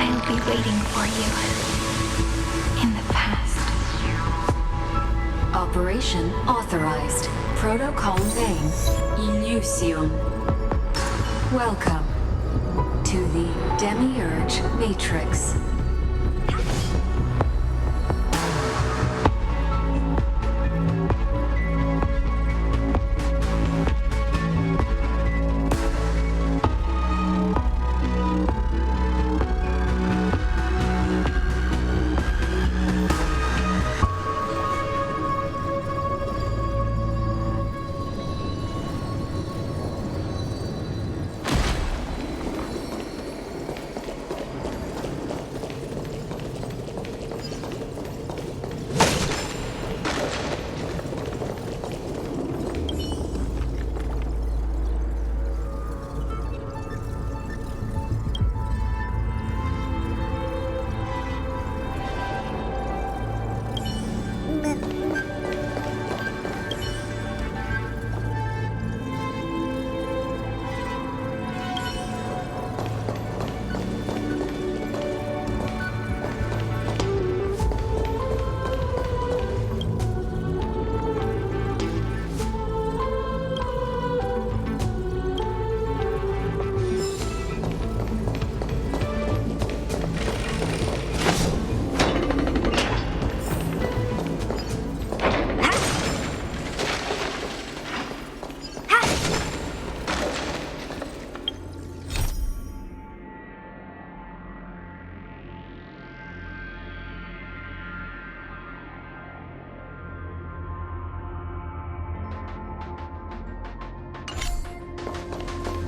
I'll be waiting for you in the past. Operation authorized. Protocol name, Illusion. Welcome to the Demiurge Matrix.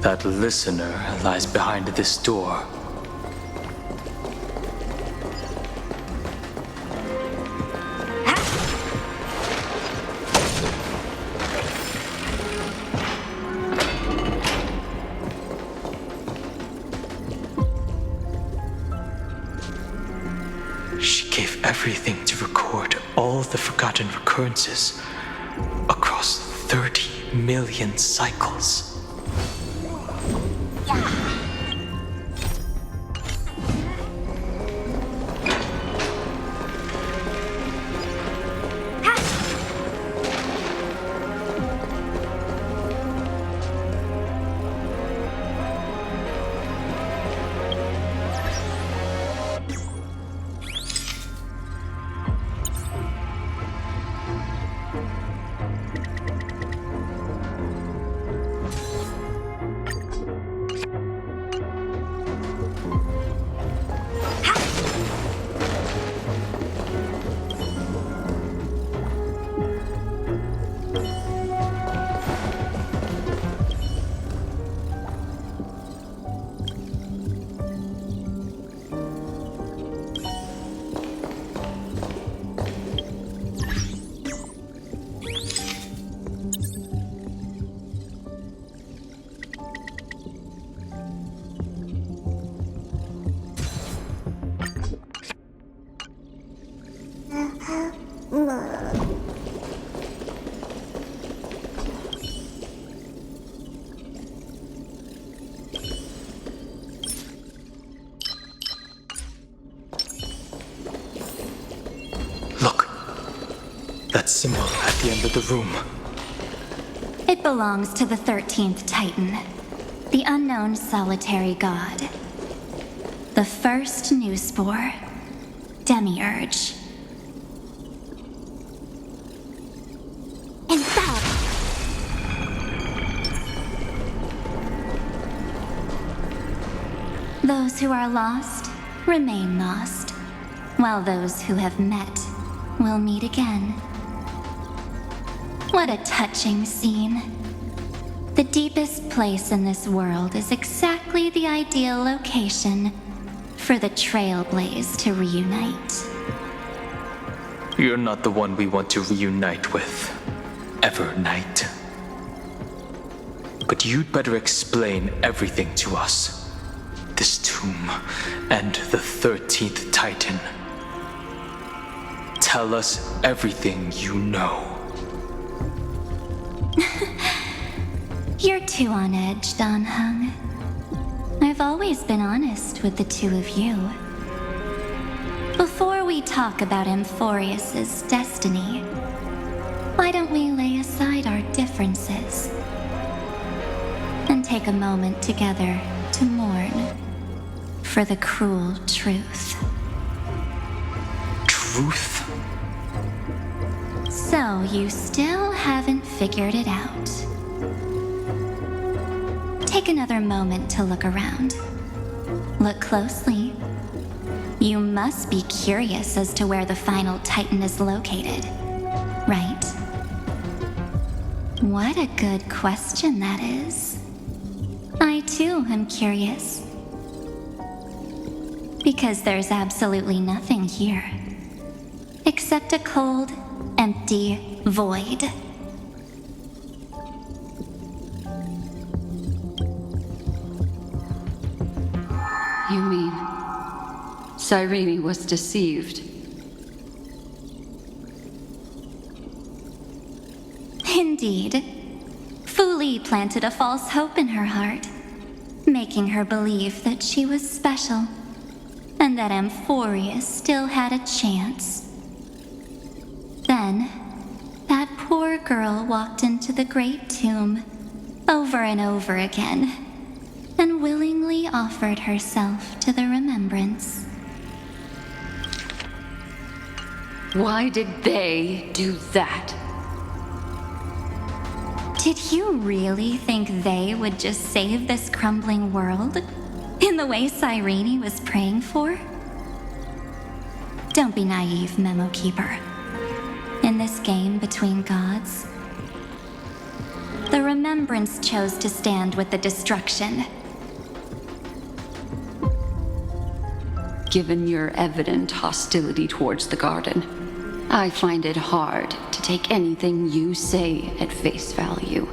That listener lies behind this door. She gave everything to record all the forgotten recurrences across 30 million cycles. Look, that symbol at the end of the room. It belongs to the 13th Titan, the unknown solitary god. The first new spore, Demiurge. And that! Those who are lost remain lost, while those who have met will meet again. What a touching scene. The deepest place in this world is exactly the ideal location for the Trailblaze to reunite. You're not the one we want to reunite with, ever, Knight. But you'd better explain everything to us. This tomb and the 13th Titan. Tell us everything you know. You're too on edge, Don Hung. I've always been honest with the two of you. Before we talk about Amphorius's destiny, why don't we lay aside our differences and take a moment together to mourn for the cruel truth? Truth? So you still haven't figured it out. Take another moment to look around. Look closely. You must be curious as to where the final Titan is located, right? What a good question that is. I too am curious. Because there's absolutely nothing here, except a cold, empty void. You mean Cyrene was deceived? Indeed. Fu Li planted a false hope in her heart, making her believe that she was special, and that Amphorius still had a chance. Then, that poor girl walked into the Great Tomb over and over again, and willingly offered herself to the remembrance. Why did they do that? Did you really think they would just save this crumbling world in the way Cyrene was praying for? Don't be naive, Memo Keeper. In this game between gods, the remembrance chose to stand with the destruction. Given your evident hostility towards the garden, I find it hard to take anything you say at face value.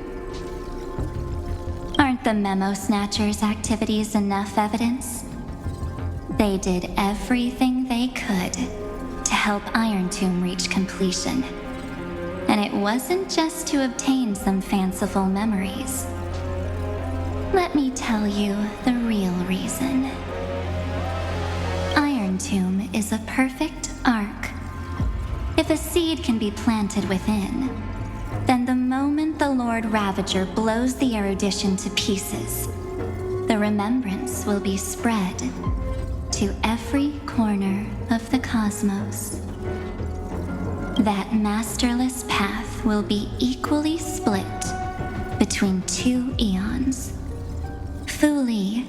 Aren't the Memo Snatchers' activities enough evidence? They did everything they could to help Iron Tomb reach completion. And it wasn't just to obtain some fanciful memories. Let me tell you the real reason. Iron Tomb is a perfect ark. If a seed can be planted within, then the moment the Lord Ravager blows the erudition to pieces, the remembrance will be spread to every corner of the cosmos. That masterless path will be equally split between two eons. Fu Li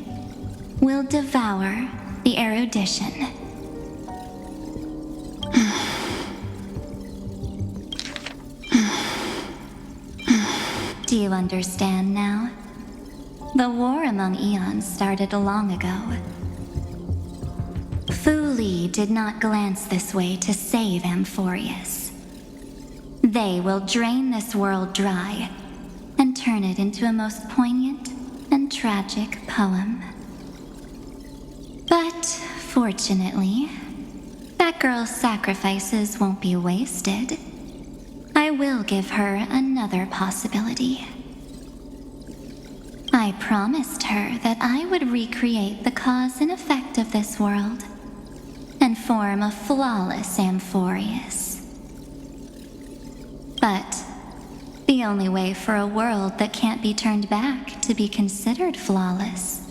will devour the erudition. Do you understand now? The war among eons started long ago. Fu Li did not glance this way to save Amphorius. They will drain this world dry and turn it into a most poignant and tragic poem. But fortunately, that girl's sacrifices won't be wasted. I will give her another possibility. I promised her that I would recreate the cause and effect of this world and form a flawless Amphorius. But the only way for a world that can't be turned back to be considered flawless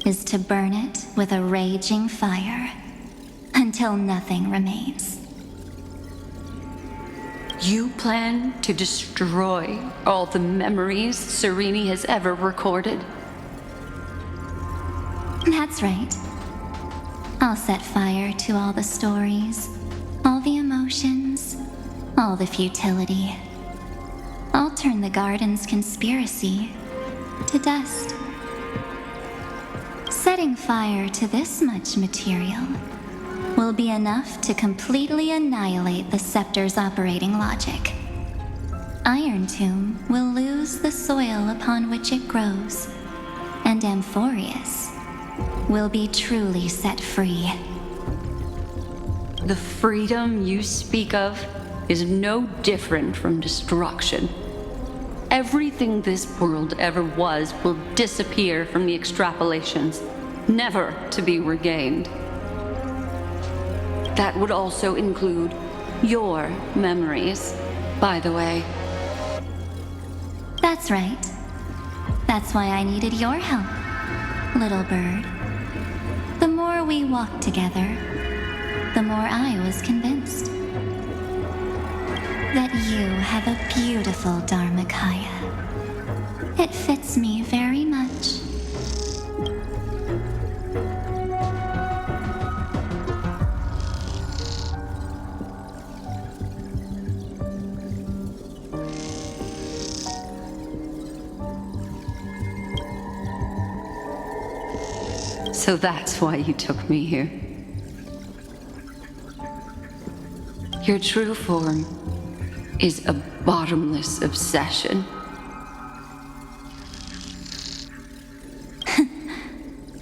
is to burn it with a raging fire until nothing remains. You plan to destroy all the memories Cyrene has ever recorded? That's right. I'll set fire to all the stories, all the emotions, all the futility. I'll turn the garden's conspiracy to dust. Setting fire to this much material will be enough to completely annihilate the scepter's operating logic. Iron Tomb will lose the soil upon which it grows, and Amphorius will be truly set free. The freedom you speak of is no different from destruction. Everything this world ever was will disappear from the extrapolations, never to be regained. That would also include your memories, by the way. That's right. That's why I needed your help, little bird. The more we walked together, the more I was convinced that you have a beautiful Dharmakaya. It fits me very much. So that's why you took me here. Your true form is a bottomless obsession.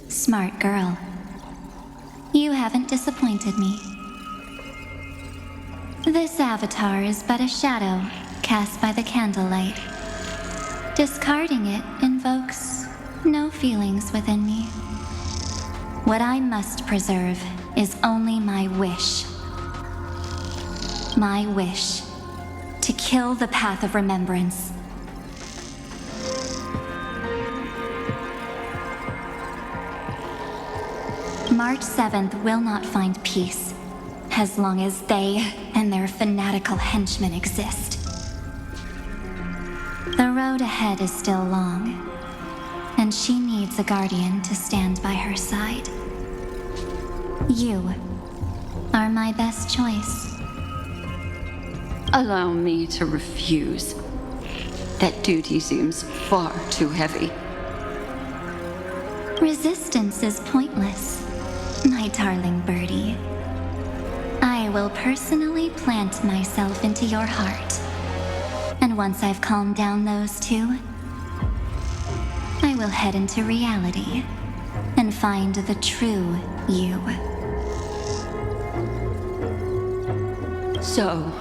Smart girl. You haven't disappointed me. This avatar is but a shadow cast by the candlelight. Discarding it invokes no feelings within me. What I must preserve is only my wish. My wish to kill the path of remembrance. March 7th will not find peace as long as they and their fanatical henchmen exist. The road ahead is still long, and she needs a guardian to stand by her side. You are my best choice. Allow me to refuse. That duty seems far too heavy. Resistance is pointless, my darling birdie. I will personally plant myself into your heart. And once I've calmed down those two, I will head into reality and find the true you. So,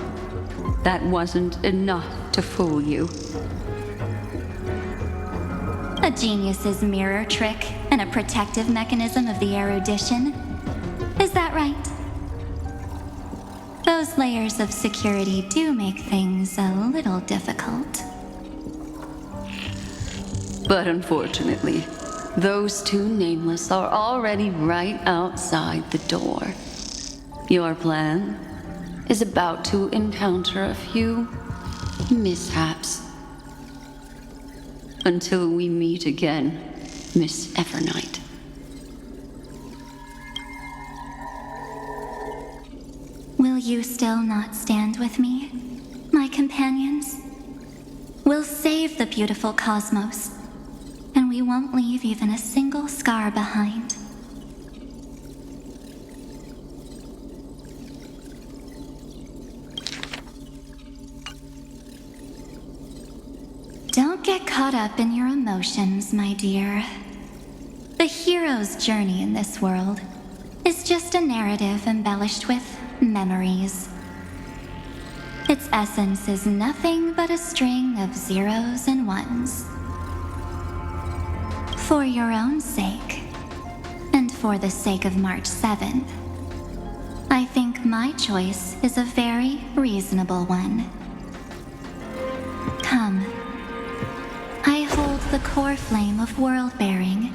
that wasn't enough to fool you. A genius's mirror trick and a protective mechanism of the erudition. Is that right? Those layers of security do make things a little difficult. But unfortunately, those two nameless are already right outside the door. Your plan is about to encounter a few mishaps. Until we meet again, Miss Evernight. Will you still not stand with me, my companions? We'll save the beautiful cosmos, and we won't leave even a single scar behind. Don't get caught up in your emotions, my dear. The hero's journey in this world is just a narrative embellished with memories. Its essence is nothing but a string of zeros and ones. For your own sake, and for the sake of March 7th, I think my choice is a very reasonable one. Come. I hold the core flame of world-bearing.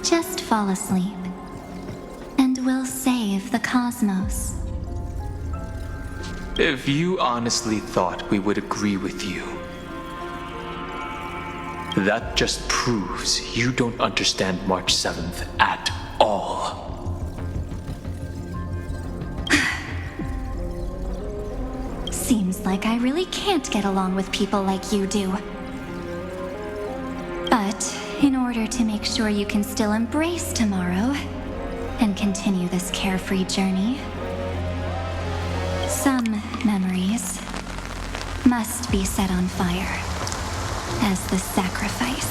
Just fall asleep, and we'll save the cosmos. If you honestly thought we would agree with you, that just proves you don't understand March 7th at all. Seems like I really can't get along with people like you do. But in order to make sure you can still embrace tomorrow and continue this carefree journey, some memories must be set on fire as the sacrifice.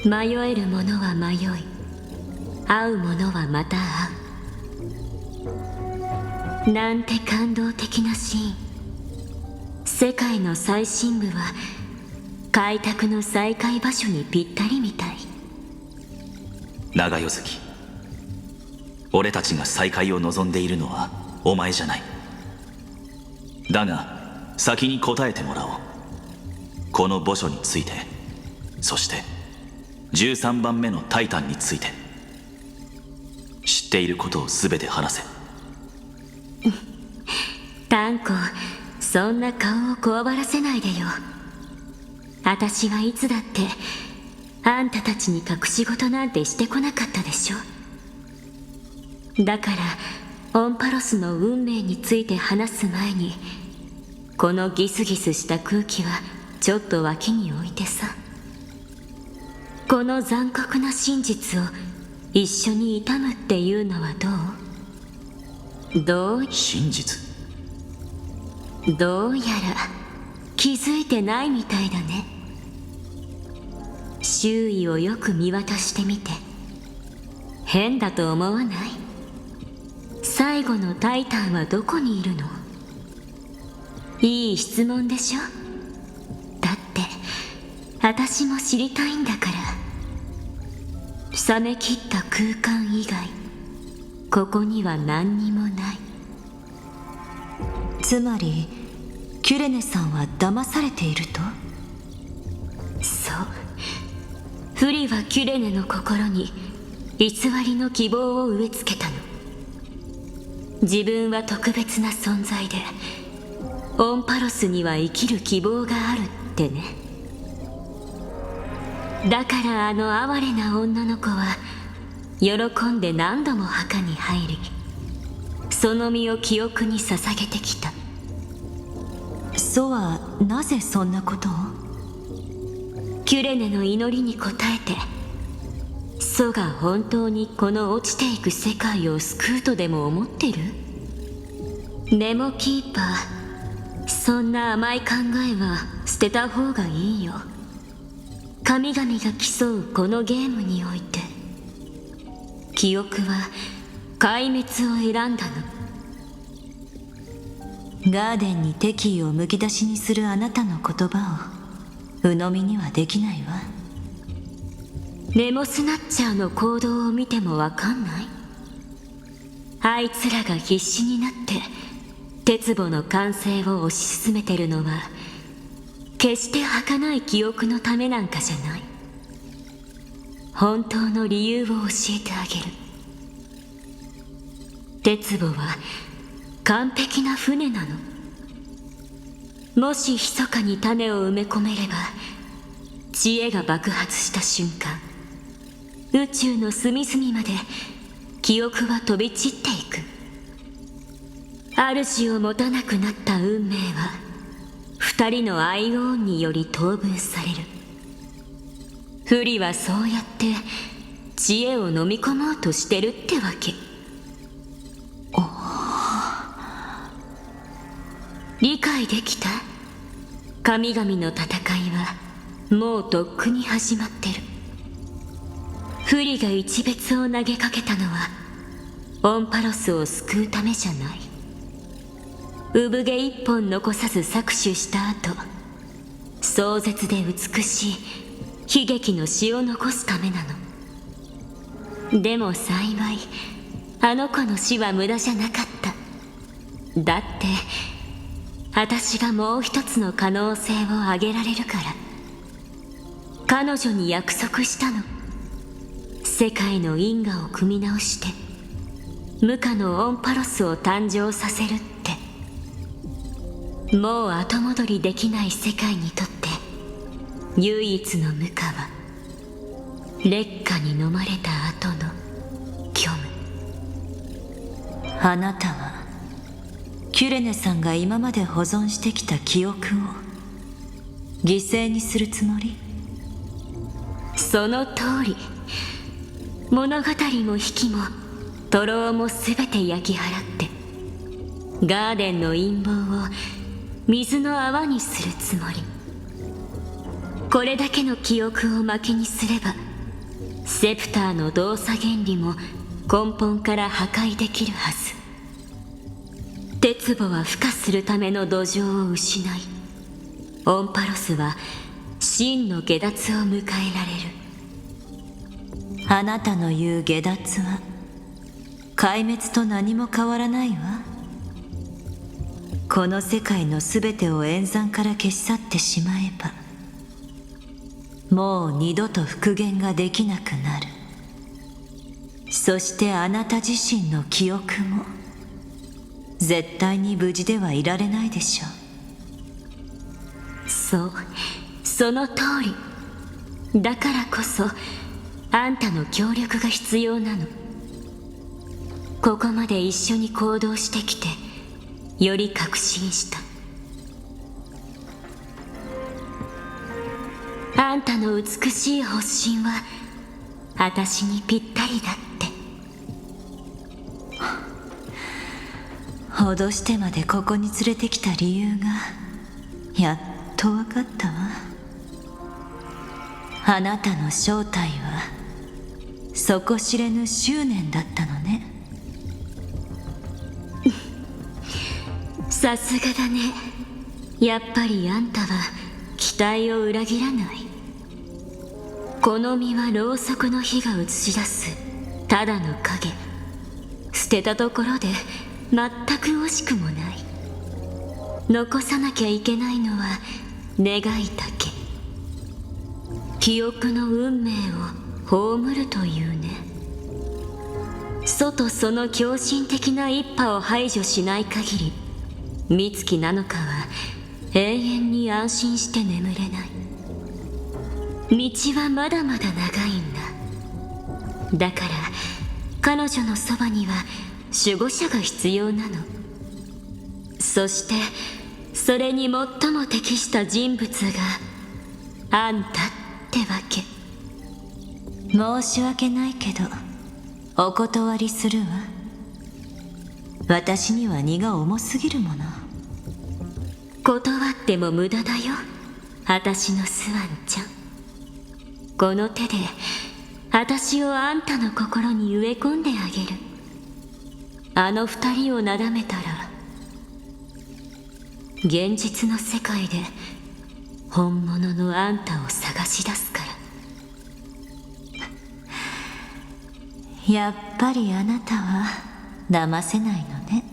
迷える者は迷い、会う者はまた会う。なんて感動的なシーン。世界の最深部は開拓の再開場所にぴったりみたい。長夜月、俺たちが再会を望んでいるのはお前じゃない。だが先に答えてもらおう。この墓所について、そして13番目のタイタンについて知っていることを全て話せ。タンコ、そんな顔をこわばらせないでよ。私はいつだってあんたたちに隠し事なんてしてこなかったでしょ。だからオンパロスの運命について話す前に、このギスギスした空気はちょっと脇に置いてさ、この残酷な真実を一緒に悼むっていうのはどう？真実？どうやら気づいてないみたいだね。周囲をよく見渡してみて、変だと思わない？最後のタイタンはどこにいるの？いい質問でしょ？だって私も知りたいんだから。冷め切った空間以外、ここには何にもない。つまりキュレネさんは騙されていると？そう。フリはキュレネの心に偽りの希望を植え付けたの。自分は特別な存在で、オンパロスには生きる希望があるってね。だからあの哀れな女の子は喜んで何度も墓に入り、その身を記憶に捧げてきた。ソはなぜそんなことを？キュレネの祈りに応えて、ソが本当にこの落ちていく世界を救うとでも思ってる？ネモキーパー、そんな甘い考えは捨てた方がいいよ。神々が競うこのゲームにおいて、記憶は壊滅を選んだの。ガーデンに敵意をむき出しにするあなたの言葉を鵜呑みにはできないわ。ネモスナッチャーの行動を見てもわかんない？あいつらが必死になって鉄母の完成を推し進めてるのは、決して儚い記憶のためなんかじゃない。本当の理由を教えてあげる。鉄母は完璧な船なの。もし密かに種を埋め込めれば、知恵が爆発した瞬間、宇宙の隅々まで記憶は飛び散っていく。主を持たなくなった運命は二人のアイオンにより等分される。フリはそうやって知恵を飲み込もうとしてるってわけ。理解できた？神々の戦いはもうとっくに始まってる。フリが一別を投げかけたのはオンパロスを救うためじゃない。産毛一本残さず搾取した後、壮絶で美しい悲劇の詩を残すためなの。でも幸いあの子の死は無駄じゃなかった。だって私がもう一つの可能性を挙げられるから。彼女に約束したの。世界の因果を組み直して無価のオンパロスを誕生させるって。もう後戻りできない世界にとって唯一の無価は劣化に飲まれた後の虚無。あなたはキュレネさんが今まで保存してきた記憶を犠牲にするつもり？その通り。物語も引きも徒労も全て焼き払ってガーデンの陰謀を水の泡にするつもり。これだけの記憶を負けにすればセプターの動作原理も根本から破壊できるはず。鉄母は孵化するための土壌を失い、オンパロスは真の下脱を迎えられる。あなたの言う下脱は壊滅と何も変わらないわ。この世界のすべてを演算から消し去ってしまえば、もう二度と復元ができなくなる。そしてあなた自身の記憶も絶対に無事ではいられないでしょう。そう、その通り。だからこそあんたの協力が必要なの。ここまで一緒に行動してきてより確信した。あんたの美しい発信は私にぴったりだって。脅してまでここに連れてきた理由がやっと分かったわ。あなたの正体は底知れぬ執念だったのね。さすがだね。やっぱりあんたは期待を裏切らない。この身はろうそくの火が映し出すただの影。捨てたところで全く惜しくもない。残さなきゃいけないのは願いだけ。記憶の運命を葬るというね。外その狂信的な一派を排除しない限り、美月なのかは永遠に安心して眠れない。道はまだまだ長いんだ。だから彼女のそばには守護者が必要なの。そしてそれに最も適した人物があんたってわけ。申し訳ないけどお断りするわ。私には荷が重すぎるもの。断っても無駄だよ、私のスワンちゃん。この手で私をあんたの心に植え込んであげる。あの二人をなだめたら現実の世界で本物のあんたを探し出すから。やっぱりあなたは騙せないのね。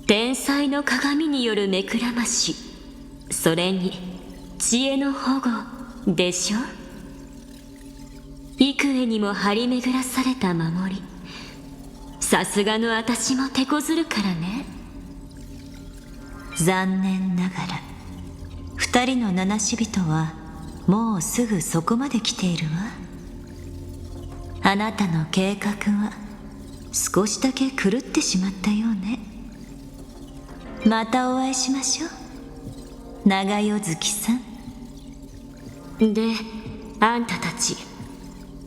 天才の鏡による目くらまし、それに知恵の保護でしょ。幾重にも張り巡らされた守り。さすがの私も手こずるからね。残念ながら二人の七死人はもうすぐそこまで来ているわ。あなたの計画は少しだけ狂ってしまったようね。またお会いしましょう、長夜月さん。で、あんたたち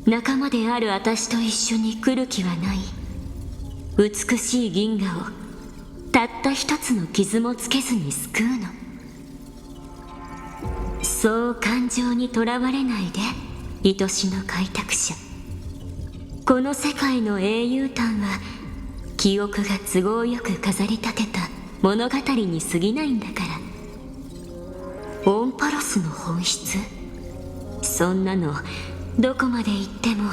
仲間である私と一緒に来る気はない？美しい銀河をたった一つの傷もつけずに救うの。そう感情にとらわれないで、愛しの開拓者。この世界の英雄譚は記憶が都合よく飾り立てた物語に過ぎないんだから。オンパロスの本質、そんなのどこまで行っても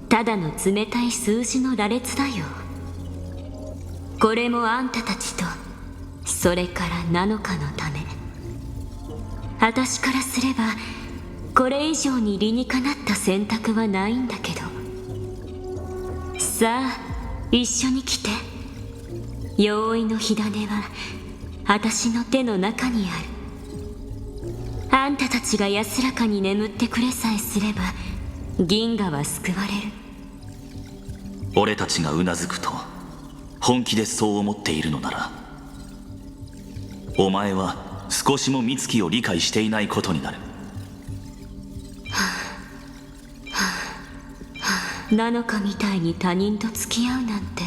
ただの冷たい数字の羅列だよ。これもあんたたちとそれから7日のため。私からすればこれ以上に理にかなった選択はないんだけど。さあ一緒に来て。鎧の火種は私の手の中にある。あんたたちが安らかに眠ってくれさえすれば銀河は救われる。俺たちがうなずくと本気でそう思っているのなら、お前は少しも美月を理解していないことになる。7日みたいに他人と付き合うなんて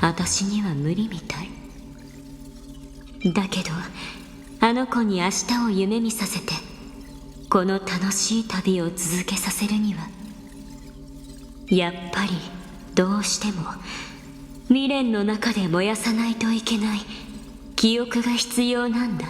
私には無理みたいだけど、あの子に明日を夢見させてこの楽しい旅を続けさせるには、やっぱりどうしても未練の中で燃やさないといけない記憶が必要なんだ。